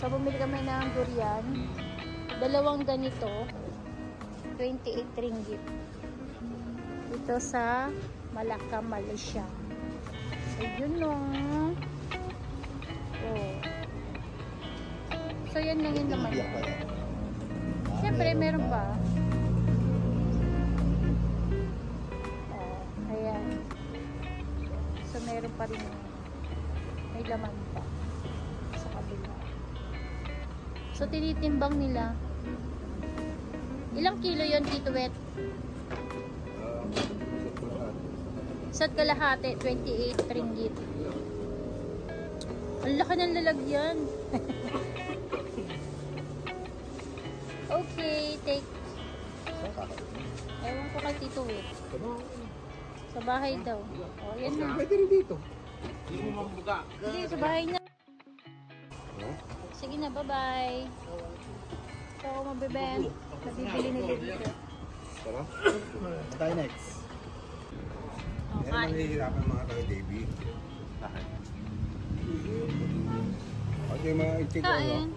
So, bumili kami ng durian. Dalawang ganito. 28 ringgit. Ito sa Malacca, Malaysia. Ayun no. Oh. So, yan lang yung naman. Siyempre, meron pa. Oh, ayan. So, meron pa rin. May laman pa. Sa kabila. So, tinitimbang nila. Ilang kilo yon Tito Wet? Isa't kalahati, 28 ringgit. Ang laki ng lalagyan. Okay, take. Ewan ko kay Tito Wet. Sa bahay daw. O, yan na. Pwede rin dito. Hindi, sa bahay na. Sige na, bye-bye. So, ako mabibenta. Nabibili nila dito. Tara. Tayo next. Okay. Yan ang nahihirapan mga taga-Davey. Okay, mga itik ko. Kain.